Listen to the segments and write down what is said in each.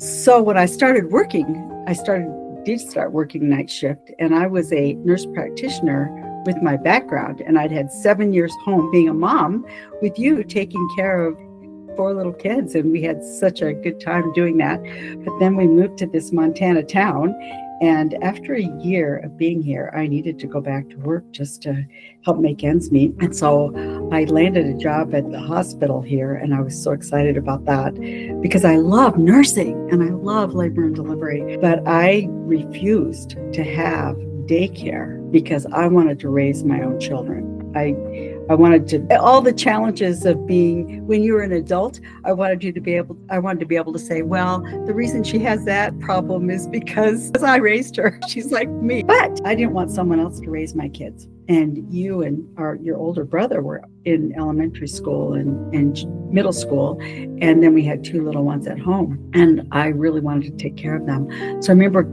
So when I started working, did start working night shift, and I was a nurse practitioner with my background, and I'd had 7 years home being a mom with you taking care of four little kids, and we had such a good time doing that. But then we moved to this Montana town, and after a year of being here, I needed to go back to work just to help make ends meet. And so I landed a job at the hospital here, and I was so excited about that because I love nursing and I love labor and delivery. But I refused to have daycare because I wanted to raise my own children. I wanted to, all the challenges of being, when you were an adult, I wanted to be able to say, well, the reason she has that problem is because I raised her. She's like me. But I didn't want someone else to raise my kids. And you and your older brother were in elementary school and middle school. And then we had two little ones at home. And I really wanted to take care of them. So I remember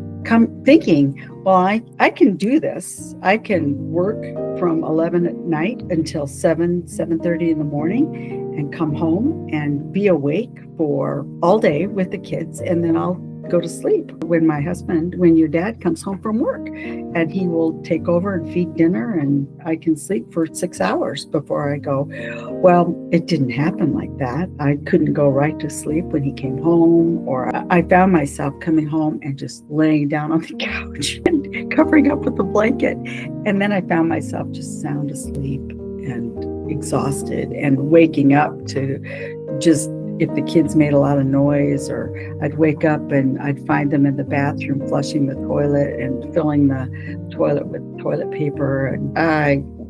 thinking, well, I can do this. I can work from 11 at night until 7:30 in the morning and come home and be awake for all day with the kids. And then I'll go to sleep when your dad comes home from work, and he will take over and feed dinner, and I can sleep for 6 hours before I go. Well, it didn't happen like that. I couldn't go right to sleep when he came home, or I found myself coming home and just laying down on the couch and covering up with a blanket. And then I found myself just sound asleep and exhausted and waking up to just, if the kids made a lot of noise, or I'd wake up and I'd find them in the bathroom flushing the toilet and filling the toilet with toilet paper, and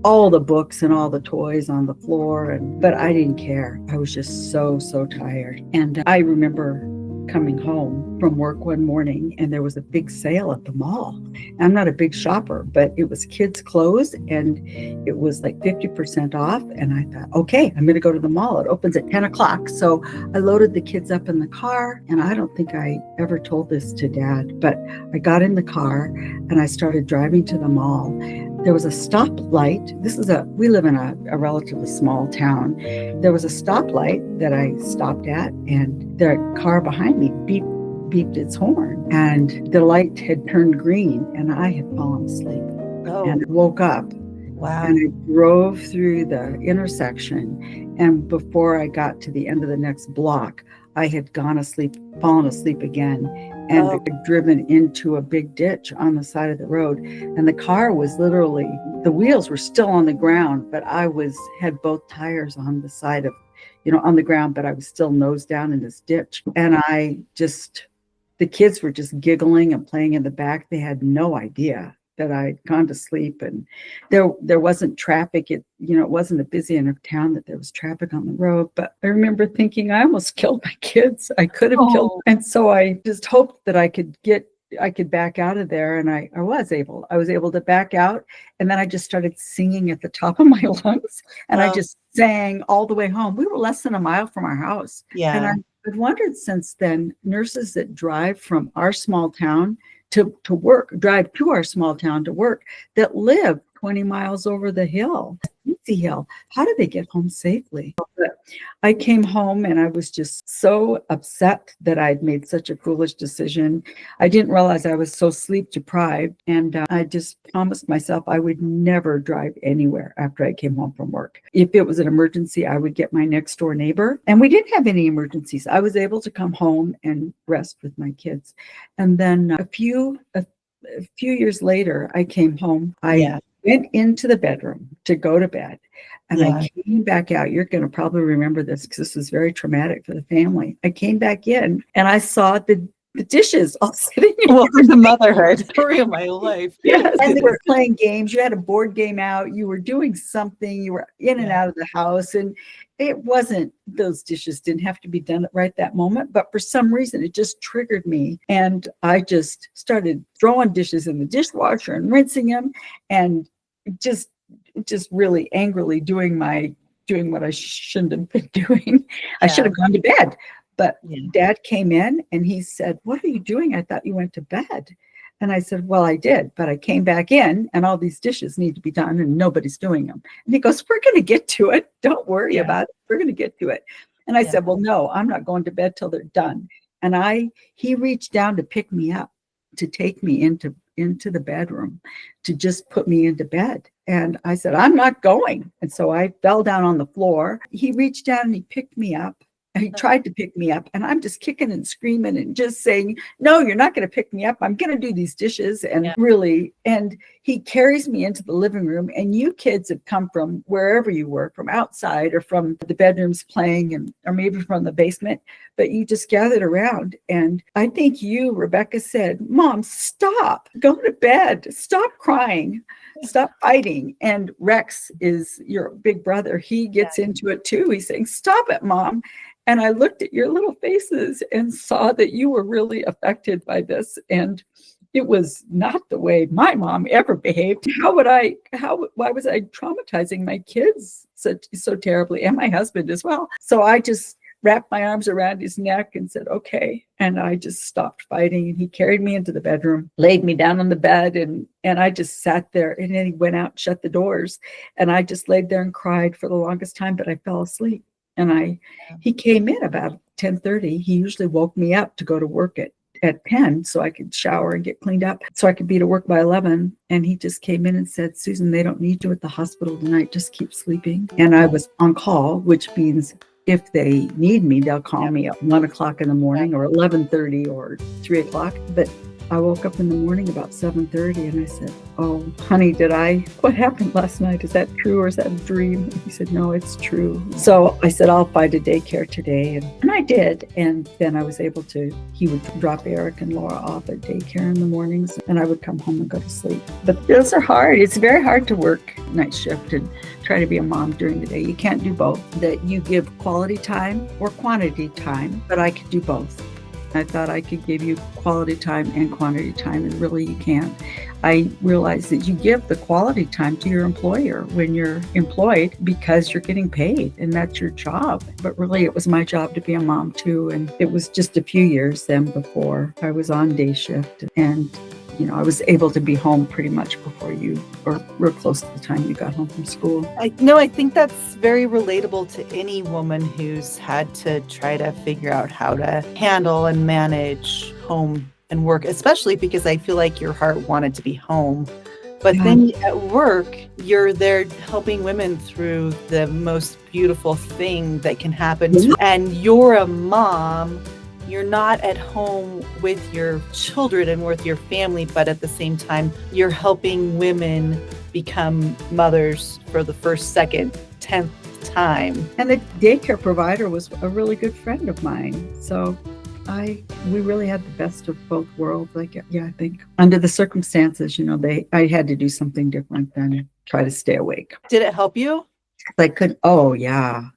all the books and all the toys on the floor. But I didn't care. I was just so tired. And I remember coming home from work one morning, and there was a big sale at the mall. I'm not a big shopper, but it was kids' clothes, and it was like 50% off. And I thought, okay, I'm going to go to the mall. It opens at 10 o'clock. So I loaded the kids up in the car, and I don't think I ever told this to Dad, but I got in the car and I started driving to the mall. There was a stoplight. We live in a relatively small town. There was a stoplight that I stopped at, and the car behind me beeped its horn, and the light had turned green, and I had fallen asleep. And I woke up. Wow. And I drove through the intersection, and before I got to the end of the next block, I had fallen asleep again, and I'd driven into a big ditch on the side of the road. And the car was literally, the wheels were still on the ground, but I had both tires on the side of, on the ground, but I was still nose down in this ditch. And the kids were just giggling and playing in the back. They had no idea that I'd gone to sleep, and there wasn't traffic. It wasn't a busy enough town that there was traffic on the road. But I remember thinking, I almost killed my kids. I could have killed them. And so I just hoped that I could back out of there. And I was able to back out. And then I just started singing at the top of my lungs, and I just sang all the way home. We were less than a mile from our house. Yeah. And I've wondered since then, nurses that drive from our small town to drive to our small town to work, that live 20 miles over the hill, Easy Hill. How do they get home safely? But I came home, and I was just so upset that I'd made such a foolish decision. I didn't realize I was so sleep deprived, and I just promised myself I would never drive anywhere after I came home from work. If it was an emergency, I would get my next door neighbor, and we didn't have any emergencies. I was able to come home and rest with my kids. And then a few years later, I came home. I went into the bedroom to go to bed, and I came back out. You're going to probably remember this because this was very traumatic for the family. I came back in, and I saw the dishes all sitting in. Well, the motherhood story of my life. Yes. And they were playing games. You had a board game out. You were doing something. You were in and out of the house. And those dishes didn't have to be done right that moment. But for some reason, it just triggered me. And I just started throwing dishes in the dishwasher and rinsing them, and just really angrily doing what I shouldn't have been doing. I should have gone to bed. But Dad came in, and he said, "What are you doing? I thought you went to bed." And I said, "Well, I did, but I came back in, and all these dishes need to be done, and nobody's doing them." And he goes, "We're going to get to it. Don't worry about it. We're going to get to it." And I said, "Well, no, I'm not going to bed till they're done." And he reached down to pick me up, to take me into the bedroom, to just put me into bed. And I said, I'm not going. And so I fell down on the floor. He reached down and he picked me up. And he tried to pick me up, and I'm just kicking and screaming and just saying, no, you're not going to pick me up. I'm going to do these dishes. And really, and he carries me into the living room, and you kids have come from wherever you were, from outside or from the bedrooms playing, and or maybe from the basement, but you just gathered around. And I think you, Rebecca, said, Mom, stop, go to bed, stop crying, stop fighting. And Rex is your big brother. He gets into it too. He's saying, stop it, Mom. And I looked at your little faces and saw that you were really affected by this. And it was not the way my mom ever behaved. Why was I traumatizing my kids so terribly, and my husband as well? So I just wrapped my arms around his neck and said, okay. And I just stopped fighting. And he carried me into the bedroom, laid me down on the bed, and I just sat there. And then he went out and shut the doors. And I just laid there and cried for the longest time, but I fell asleep. And he came in about 10:30. He usually woke me up to go to work at 10 so I could shower and get cleaned up so I could be to work by 11. And he just came in and said, Susan, they don't need you at the hospital tonight. Just keep sleeping. And I was on call, which means if they need me, they'll call me at 1 o'clock in the morning or 11:30 or 3 o'clock. But I woke up in the morning about 7:30 and I said, oh, honey, what happened last night? Is that true or is that a dream? And he said, no, it's true. So I said, I'll find a daycare today. And I did. And then I was able he would drop Eric and Laura off at daycare in the mornings, and I would come home and go to sleep. But those are hard. It's very hard to work night shift and try to be a mom during the day. You can't do both. That you give quality time or quantity time, but I could do both. I thought I could give you quality time and quantity time, and really you can't. I realized that you give the quality time to your employer when you're employed because you're getting paid and that's your job. But really it was my job to be a mom too. And it was just a few years then before I was on day shift, and I was able to be home pretty much before you, or real close to the time you got home from school. I think that's very relatable to any woman who's had to try to figure out how to handle and manage home and work, especially because I feel like your heart wanted to be home. But then at work, you're there helping women through the most beautiful thing that can happen. And you're a mom. You're not at home with your children and with your family, but at the same time, you're helping women become mothers for the first, second, 10th time. And the daycare provider was a really good friend of mine. So we really had the best of both worlds. I think under the circumstances, I had to do something different than try to stay awake. Did it help you? I could. Oh yeah.